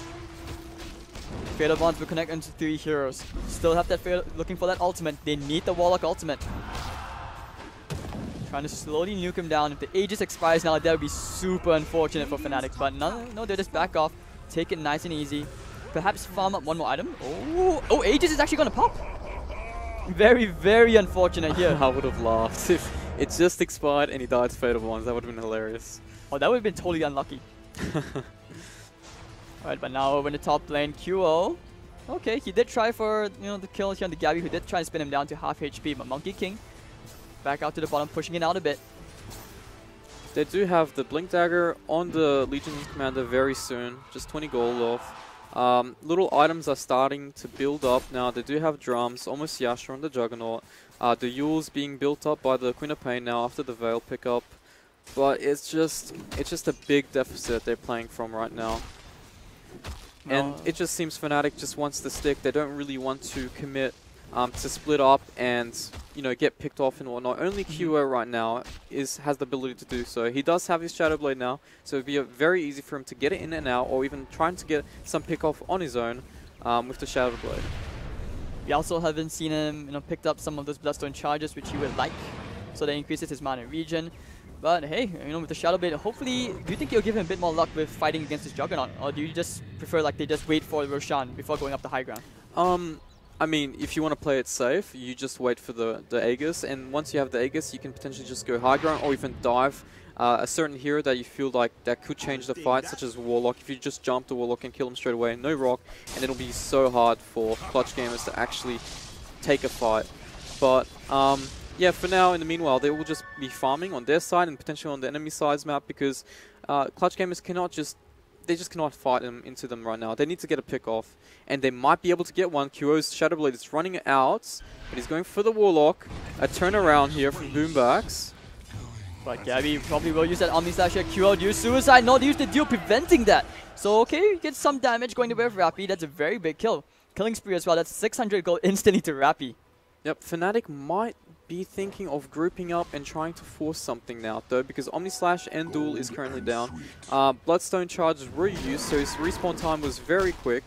Fatal Bonds will connect into 3 heroes. Still have that looking for that ultimate. They need the Warlock ultimate. Trying to slowly nuke him down. If the Aegis expires now, that would be super unfortunate for Fnatic. But no, they just back off. Take it nice and easy. Perhaps farm up one more item. Oh, Aegis is actually going to pop. Very, very unfortunate here. I would have laughed if it just expired and he died to Fatal Bonds. That would have been hilarious. Oh, that would have been totally unlucky. Alright, but now over in the top lane, QO. Okay, he did try for the kill here on the Gabby, who did try and spin him down to half HP, but Monkey King back out to the bottom, pushing it out a bit. They do have the Blink Dagger on the Legion Commander very soon, just 20 gold off. Little items are starting to build up now. They do have drums, almost Yasha on the Juggernaut. The Yule's being built up by the Queen of Pain now after the Veil pickup. But it's just a big deficit they're playing from right now. And it just seems Fnatic just wants to stick. They don't really want to commit to split up and get picked off and whatnot. Only QO right now has the ability to do so. He does have his Shadow Blade now, so it'd be very easy for him to get it in and out, or even trying to get some pick off on his own with the Shadow Blade. We also haven't seen him picked up some of those Bloodstone charges, which he would like, so that increases his mana region. But hey, with the Shadow Blade, hopefully, do you think you'll give him a bit more luck with fighting against this Juggernaut? Or do you just prefer they just wait for Roshan before going up the high ground? I mean, if you want to play it safe, you just wait for the Aegis, and once you have the Aegis, you can potentially just go high ground or even dive a certain hero that you feel like that could change the fight, such as Warlock. If you just jump the Warlock and kill him straight away, no rock, and it'll be so hard for Clutch Gamers to actually take a fight. But yeah, for now, in the meanwhile, they will just be farming on their side and potentially on the enemy side's map, because Clutch Gamers they just cannot fight into them right now. They need to get a pick off, and they might be able to get one. QO's Shadow Blade is running out, but he's going for the Warlock. A turnaround here from Boombax. But Gabby probably will use that Omni Slash here. QO use Suicide, not use the deal, preventing that. So okay, get some damage going to with Rappy. That's a very big kill. Killing spree as well. That's 600 gold instantly to Rappy. Yep, Fnatic might be thinking of grouping up and trying to force something now, though, because Omni Slash and Duel is currently down. Bloodstone charges were used, so his respawn time was very quick,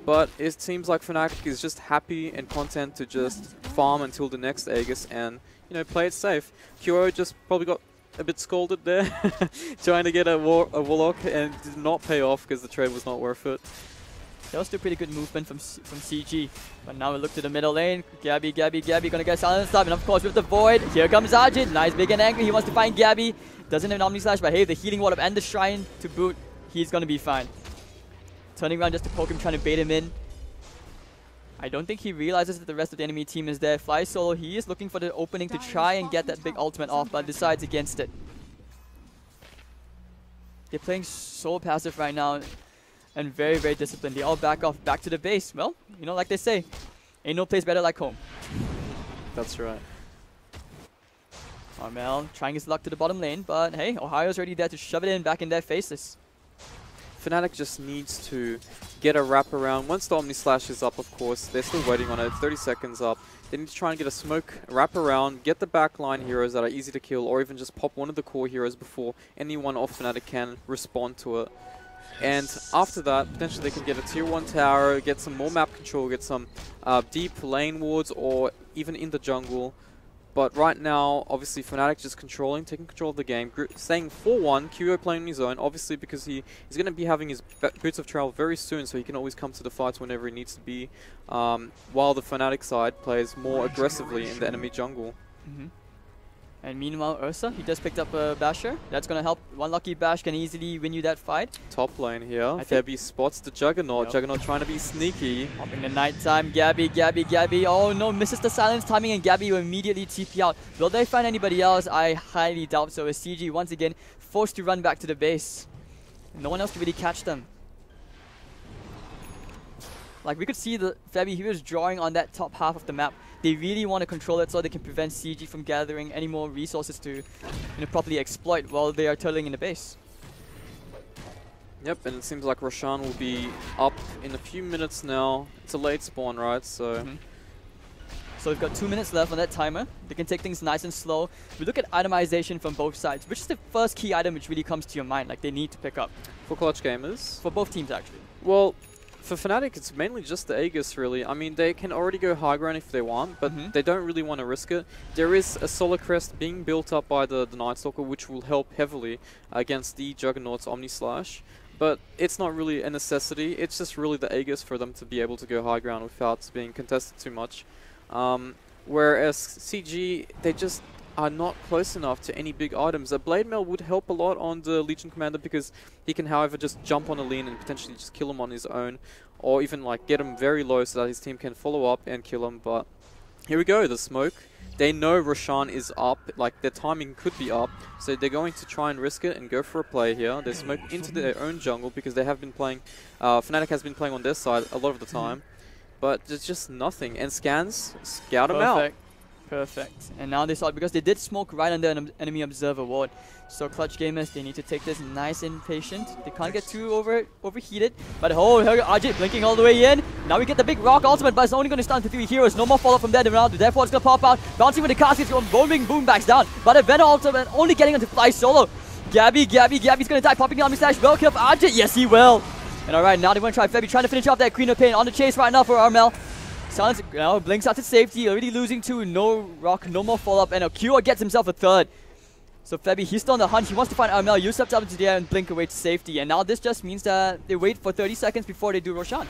but it seems like Fnatic is just happy and content to just farm until the next Aegis and, play it safe. QO just probably got a bit scolded there, trying to get a Warlock, and did not pay off because the trade was not worth it. That was still pretty good movement from CG. But now we look to the middle lane. Gabby gonna get silenced up. And of course with the Void, here comes Ajit. Nice, big and angry. He wants to find Gabby. Doesn't have an Omni Slash, but hey, the healing ward up and the Shrine to boot. He's gonna be fine. Turning around just to poke him, trying to bait him in. I don't think he realizes that the rest of the enemy team is there. Fly solo, he is looking for the opening to try and get that big ultimate off, but decides against it. They're playing so passive right now and very, very disciplined. They all back off back to the base. Well, you know, like they say, ain't no place better like home. That's right. Armel trying his luck to the bottom lane, but hey, Ohio's already there to shove it in back in their faces. Fnatic just needs to get a wrap around. Once the Omni Slash is up, of course, they're still waiting on it. 30 seconds up. They need to try and get a smoke, wrap around, get the backline heroes that are easy to kill, or even just pop one of the core heroes before anyone off Fnatic can respond to it. And after that, potentially they can get a tier 1 tower, get some more map control, get some deep lane wards, or even in the jungle. But right now, obviously, Fnatic just taking control of the game, staying 4-1, QO playing on his own, obviously because he's going to be having his boots of travel very soon, so he can always come to the fights whenever he needs to be, while the Fnatic side plays more aggressively in the enemy jungle. And meanwhile, Ursa, he just picked up a Basher. That's going to help. One lucky Bash can easily win you that fight. Top lane here. Febby spots the Juggernaut. Yep. Juggernaut trying to be sneaky. Popping the nighttime. Gabby. Oh no, misses the silence timing and Gabby will immediately TP out. Will they find anybody else? I highly doubt so. As CG once again forced to run back to the base. No one else to really catch them. Like we could see the Febby, he was drawing on that top half of the map. They really want to control it so they can prevent CG from gathering any more resources to properly exploit while they are turtling in the base. Yep, and it seems like Roshan will be up in a few minutes now. It's a late spawn, right? So So we've got 2 minutes left on that timer. They can take things nice and slow. We look at itemization from both sides. Which is the first key item which really comes to your mind, like they need to pick up? for Clutch Gamers. For both teams, actually. Well, for Fnatic, it's mainly just the Aegis, really. I mean, they can already go high ground if they want, but they don't really want to risk it. There is a Solar Crest being built up by the Night Stalker, which will help heavily against the Juggernaut's Omni Slash. But it's not really a necessity. It's just really the Aegis for them to be able to go high ground without being contested too much. Whereas CG, they just are not close enough to any big items. A Blade Mail would help a lot on the Legion Commander because he can, however, just jump on a lean and potentially just kill him on his own, or even like get him very low so that his team can follow up and kill him. But here we go, the smoke. They know Roshan is up, like their timing could be up, so they're going to try and risk it and go for a play here. They smoke into their own jungle because they have been playing, Fnatic has been playing on their side a lot of the time, but there's just nothing. And scans, scout them out. Perfect. And now they saw it because they did smoke right under an enemy observer ward. So Clutch Gamers, they need to take this nice and patient. They can't get too overheated. But oh, Ajit blinking all the way in. Now we get the big rock ultimate, but it's only going to stun to 3 heroes. No more follow from there. Therefore, it's going to pop out. Bouncing with the caskets, going booming boombacks down. But a Venom ultimate only getting onto Fly solo. Gabby's going to die. Popping the Omni Slash. Well kill for Ajit. Yes, he will. And alright, now they want to try Febby, trying to finish off that Queen of Pain on the chase right now for Armel. Silence now blinks out to safety, already losing 2, no rock, no more follow-up, and Akira gets himself a 3rd. So Febby, he's still on the hunt, he wants to find Armel, use up into the air and blink away to safety, and now this just means that they wait for 30 seconds before they do Roshan.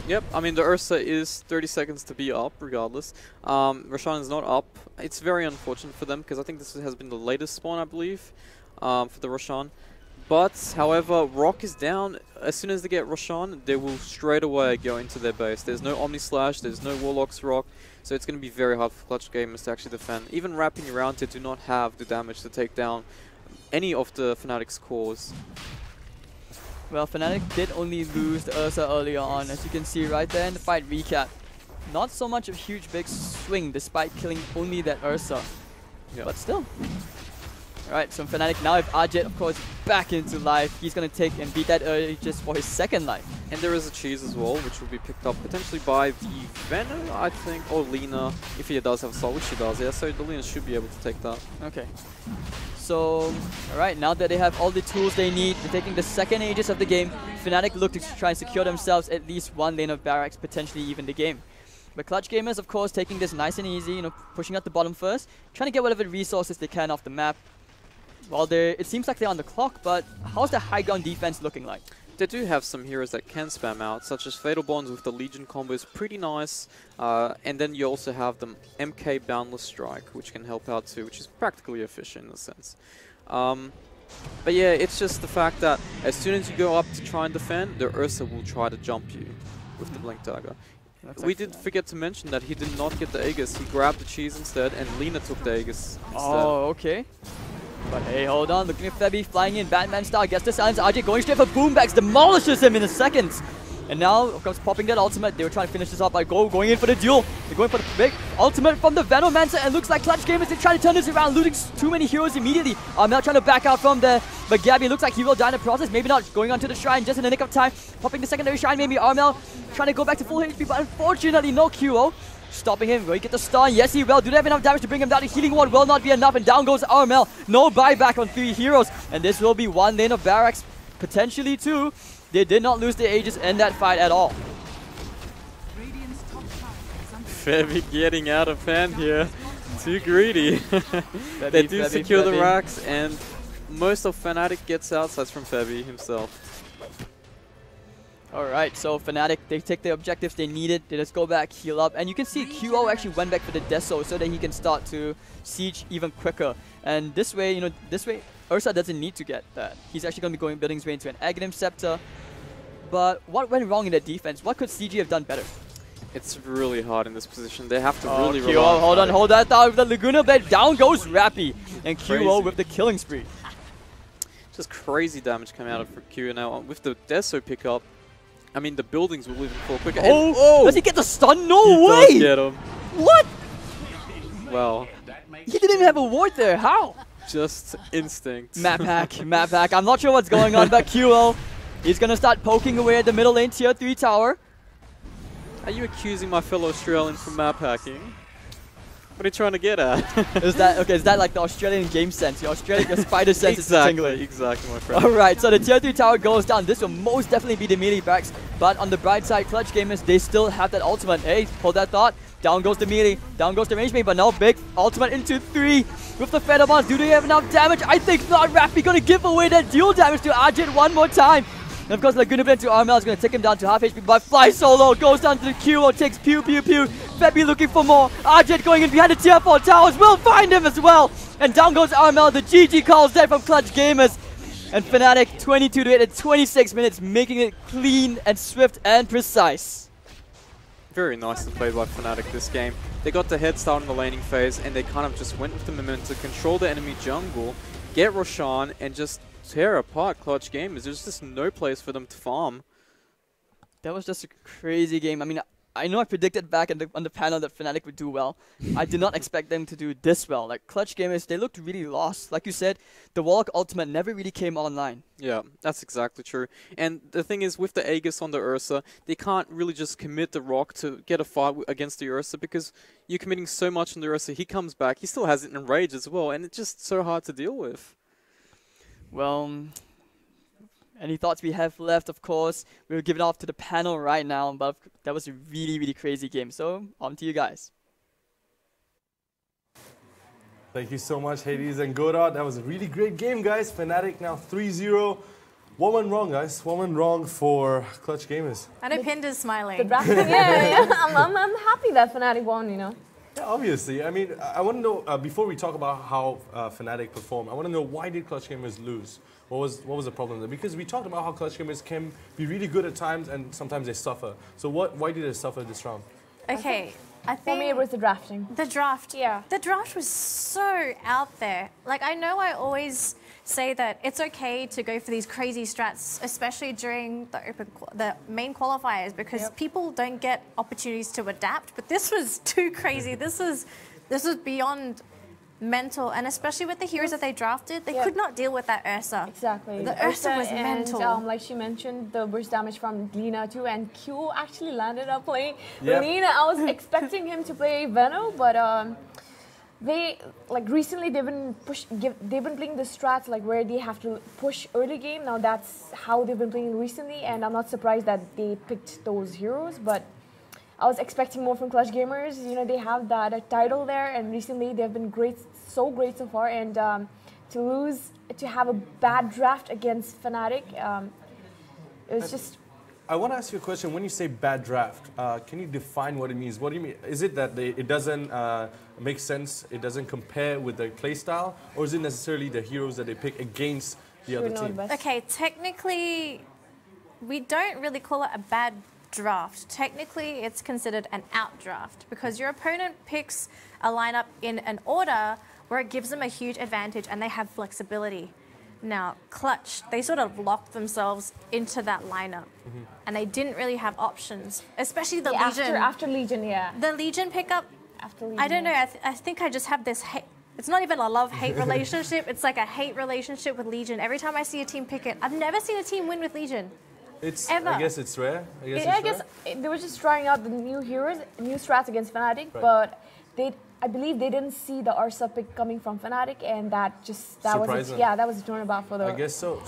Yep, I mean the Ursa is 30 seconds to be up regardless. Roshan is not up. It's very unfortunate for them because I think this has been the latest spawn, I believe, for the Roshan. But, however, Rock is down. As soon as they get Roshan, they will straight away go into their base. There's no Omni Slash, there's no Warlock's Rock, so it's going to be very hard for Clutch Gamers to actually defend. Even wrapping around, they do not have the damage to take down any of the Fnatic's cores. Well, Fnatic did only lose the Ursa earlier on, as you can see right there in the fight recap. Not so much of a huge big swing, despite killing only that Ursa. Yep. But still. Alright, so Fnatic now have Ajit, of course, back into life. He's going to take and beat that just for his 2nd life. And there is a cheese as well, which will be picked up potentially by the Venom, I think, or Lina, if he does have a soul, which he does, yeah, so the Lina should be able to take that. Okay. So, alright, now that they have all the tools they need, they're taking the 2nd Aegis of the game. Fnatic look to try and secure themselves at least 1 lane of barracks, potentially even the game. But Clutch Gamers, of course, taking this nice and easy, pushing out the bottom first, trying to get whatever resources they can off the map. Well, it seems like they're on the clock, but how's the high ground defense looking like? they do have some heroes that can spam out, such as Fatal Bonds with the Legion combo is pretty nice. And then you also have the MK Boundless Strike, which can help out too, which is practically efficient in a sense. But yeah, it's just the fact that as soon as you go up to try and defend, the Ursa will try to jump you with the Blink Dagger. We did forget to mention that he did not get the Aegis. He grabbed the cheese instead, and Lina took the Aegis instead. Oh, okay. But hey, hold on. Looking at Febby flying in Batman style. Gets the silence. RJ going straight for Boombacks. Demolishes him in a second. And now, of course, popping that ultimate. They were trying to finish this off by going in for the duel. They're going for the big ultimate from the Venomancer. And looks like Clutch Gamers, they're trying to turn this around, losing too many heroes immediately. Now trying to back out from there. But Gabby looks like he will die in the process. Maybe not, going onto the shrine just in the nick of time. Popping the secondary shrine, maybe Armel trying to go back to full HP. But unfortunately, no QO. Stopping him. Will he get the stun? Yes, he will. Do they have enough damage to bring him down? The healing ward will not be enough. And down goes Armel. No buyback on 3 heroes. And this will be one lane of barracks. Potentially 2. They did not lose the Aegis in that fight at all. Febby getting out of hand here. Too greedy. They do secure the racks, and most of Fnatic gets outsides from Febby himself. Alright, so Fnatic, they take the objectives they needed. They just go back, heal up. And you can see QO actually went back for the Deso so that he can start to siege even quicker. And this way, Ursa doesn't need to get that. He's actually going to be building his way into an Aghanim Scepter. But what went wrong in the defense? What could CG have done better? It's really hard in this position. They have to really QO, rely hold on, hold that thought with the Laguna Blade. Down goes Rappy. And QO with the killing spree. Just crazy damage coming out of for Q. Now with the Deso pickup, I mean the buildings will even fall quicker. Oh! Does he get the stun? No way! He does get him. What? Well, he didn't even have a ward there. How? just instinct. Map hack, map hack. I'm not sure what's going on, but QO, he's gonna start poking away at the middle lane tier 3 tower. Are you accusing my fellow Australian from map hacking? What are you trying to get at? Is that okay? Is that like the Australian game sense? Your spider sense is tingling. Exactly, my friend. Alright, so the tier 3 tower goes down. This will most definitely be the melee backs. But on the bright side, Clutch Gamers, they still have that ultimate. Hey, hold that thought. Down goes the melee, down goes the range mate, but now big ultimate into 3 with the Feather Bombs. Do they have enough damage? I think not. Rappy gonna give away that dual damage to Ajit one more time. And of course, Laguna Blade to Armel is going to take him down to half HP, but Fly Solo goes down to the QO, takes pew pew pew. Febby looking for more. Ajit going in behind the tier 4 towers, will find him as well. And down goes Armel, the GG calls there from Clutch Gamers. And Fnatic 22 to 8 at 26 minutes, making it clean and swift and precise. Very nicely played by Fnatic this game. They got the head start in the laning phase, and they kind of just went with the momentum to control the enemy jungle, get Roshan, and just tear apart Clutch Gamers. There's just no place for them to farm. That was just a crazy game. I mean, I know I predicted back on the panel that Fnatic would do well. I did not expect them to do this well. Like, Clutch Gamers, they looked really lost. Like you said, the Warlock ultimate never really came online. Yeah, that's exactly true. And the thing is, with the Aegis on the Ursa, they can't really just commit the Rock to get a fight against the Ursa because you're committing so much on the Ursa. He comes back, he still has it in Rage as well, and it's just so hard to deal with. Well, any thoughts we have left, of course, we'll give it off to the panel right now, but that was a really, really crazy game. So, on to you guys. Thank you so much, Hades and Godot. That was a really great game, guys. Fnatic now 3-0. One went wrong, guys. One went wrong for Clutch Gamers. I know Pinda's smiling. The drafting, yeah. I'm happy that Fnatic won, you know. Yeah, obviously. I mean, I want to know, before we talk about how Fnatic performed, I want to know, why did Clutch Gamers lose? What was the problem there? Because we talked about how Clutch Gamers can be really good at times and sometimes they suffer. So why did they suffer this round? Okay, I think... For me, it was the drafting. The draft. Yeah. The draft was so out there. Like, I know I always say that it's okay to go for these crazy strats, especially during the main qualifiers, because people don't get opportunities to adapt. But this was too crazy. This was beyond mental, and especially with the heroes that they drafted, they could not deal with that Ursa. Exactly. The Ursa was mental. And like she mentioned, the burst damage from Lina too, and Q actually landed up playing Lina. I was expecting him to play Veno, but they recently they've been playing the strats like where they have to push early game. Now that's how they've been playing recently, and I'm not surprised that they picked those heroes, but I was expecting more from Clutch Gamers. You know, they have that title there, and recently they've been great, so great so far. And to have a bad draft against Fnatic, It was just. I want to ask you a question. When you say bad draft, can you define what it means? What do you mean? Is it that it doesn't make sense, it doesn't compare with the play style, or is it necessarily the heroes that they pick against the other team? Okay, technically, we don't really call it a bad draft. Technically, it's considered an outdraft because your opponent picks a lineup in an order where it gives them a huge advantage and they have flexibility. Now, Clutch, they sort of locked themselves into that lineup and they didn't really have options, especially the Legion. After Legion, yeah. The Legion pickup, After Legion, I don't know, I think I just have this hate. It's not even a love-hate relationship, it's like a hate relationship with Legion. Every time I see a team pick it, I've never seen a team win with Legion. I guess it's rare. I guess they were just trying out the new heroes, new strats against Fnatic, but I believe they didn't see the Ursa pick coming from Fnatic, and that was a turnabout for the. I guess so.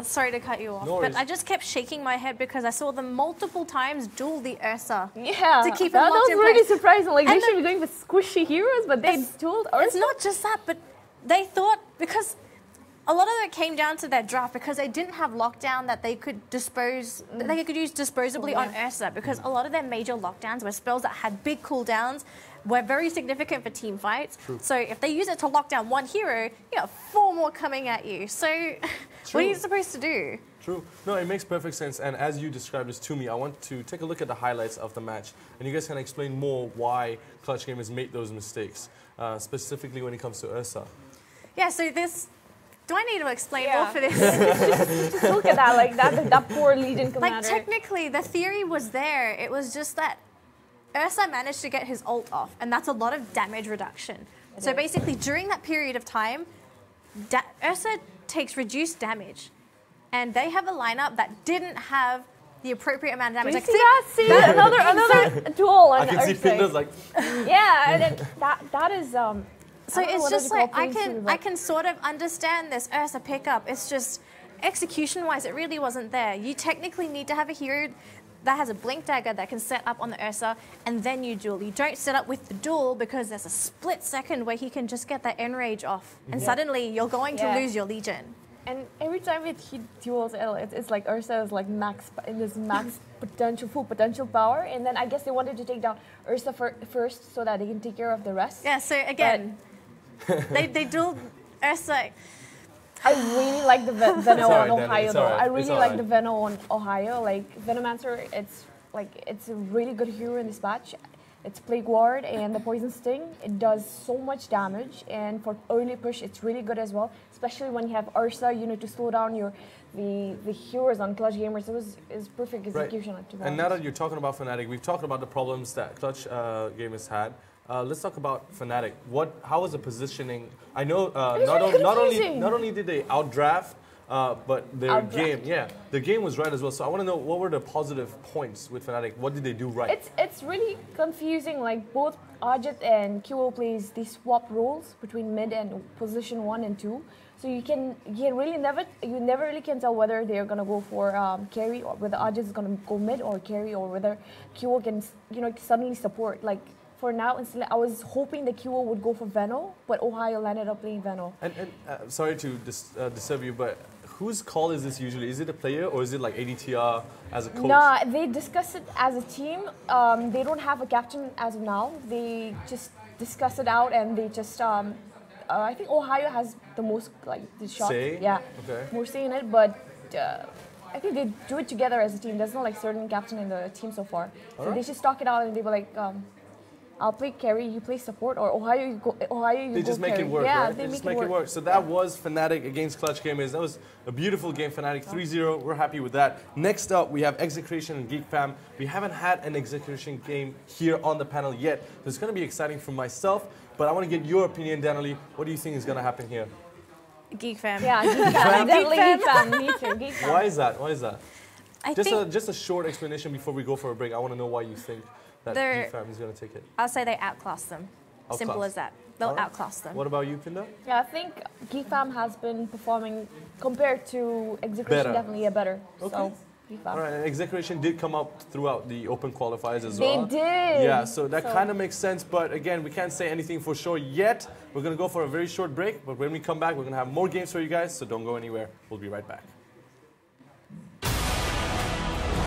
Sorry to cut you off, but I just kept shaking my head because I saw them multiple times duel the Ursa. Yeah, to keep that was really surprising. Like they should be going with squishy heroes, but they dueled Ursa. It's not just that, but they thought because. A lot of it came down to their draft because they didn't have lockdown that they could dispose, they could use disposably on Ursa because a lot of their major lockdowns were spells that had big cooldowns, were very significant for team fights. True. So if they use it to lock down one hero, you got 4 more coming at you. So what are you supposed to do? True. No, it makes perfect sense. And as you described this to me, I want to take a look at the highlights of the match. And you guys can explain more why Clutch Gamers made those mistakes, specifically when it comes to Ursa. Yeah, so this... Do I need to explain more for this? Just look at that, like that poor Legion commander. Like technically, the theory was there. It was just that Ursa managed to get his ult off, and that's a lot of damage reduction. So basically, during that period of time, Ursa takes reduced damage, and they have a lineup that didn't have the appropriate amount of damage. Do you see that? Another duel on I can see Pinda's like... Yeah, and then that is... So it's just like, I can sort of understand this Ursa pickup. It's just, execution-wise, it really wasn't there. You technically need to have a hero that has a blink dagger that can set up on the Ursa, and then you duel. You don't set up with the duel because there's a split second where he can just get that enrage off, and suddenly you're going to lose your Legion. And every time he duels, it's like Ursa is like in this max full potential power, and then I guess they wanted to take down Ursa first so that they can take care of the rest. Yeah, so again... they dueled Ursa. I really like the Veno on Ohio though. I really like the Veno on Ohio. Like Venomancer, it's a really good hero in this match. It's Plague Ward and the Poison Sting. It does so much damage, and for early push, it's really good as well. Especially when you have Ursa, you know, to slow down the heroes on Clutch Gamers. It's perfect execution. Right. And now that you're talking about Fnatic, we've talked about the problems that Clutch Gamers had. Let's talk about Fnatic. How was the positioning? I know not only did they outdraft, but their game, the game was right as well. So I want to know, what were the positive points with Fnatic? What did they do right? It's really confusing. Like both Ajit and QO plays, they swap roles between mid and position 1 and 2. So you never really can tell whether they're gonna go for carry, or whether Ajit is gonna go mid or carry, or whether QO can suddenly support. Like for now, I was hoping the QO would go for Veno, but Ohio landed up playing Veno. And sorry to disturb you, but whose call is this usually? Is it a player, or is it like ADTR as a coach? Nah, they discuss it as a team. They don't have a captain as of now. They just discuss it out, and they just I think Ohio has the most the shots. More say in it, but I think they do it together as a team. There's no certain captain in the team so far. So they just talk it out, and they were like, I'll play carry, you play support, or Ohio, you go carry. They just make it work, right? They just make it work. So that was Fnatic against Clutch Gamers. That was a beautiful game, Fnatic 3-0. We're happy with that. Next up, we have Execution and Geek Fam. We haven't had an Execution game here on the panel yet. So it's going to be exciting for myself, but I want to get your opinion, Danily. What do you think is going to happen here? Geek Fam. Yeah, Geek Fam. Definitely Geek Fam. Me too, Geek Fam. Why is that? Why is that? Just a short explanation before we go for a break. I want to know why you think that Geek Fam is going to take it. I'll say they outclass them. Simple as that. They'll outclass them. What about you, Pinda? Yeah, I think Geek Fam has been performing, compared to Execution, definitely better. Okay. So, Geek Fam. All right, and Execution did come up throughout the open qualifiers as well. They did. Yeah, so that kind of makes sense. But again, we can't say anything for sure yet. We're going to go for a very short break. But when we come back, we're going to have more games for you guys. So don't go anywhere. We'll be right back.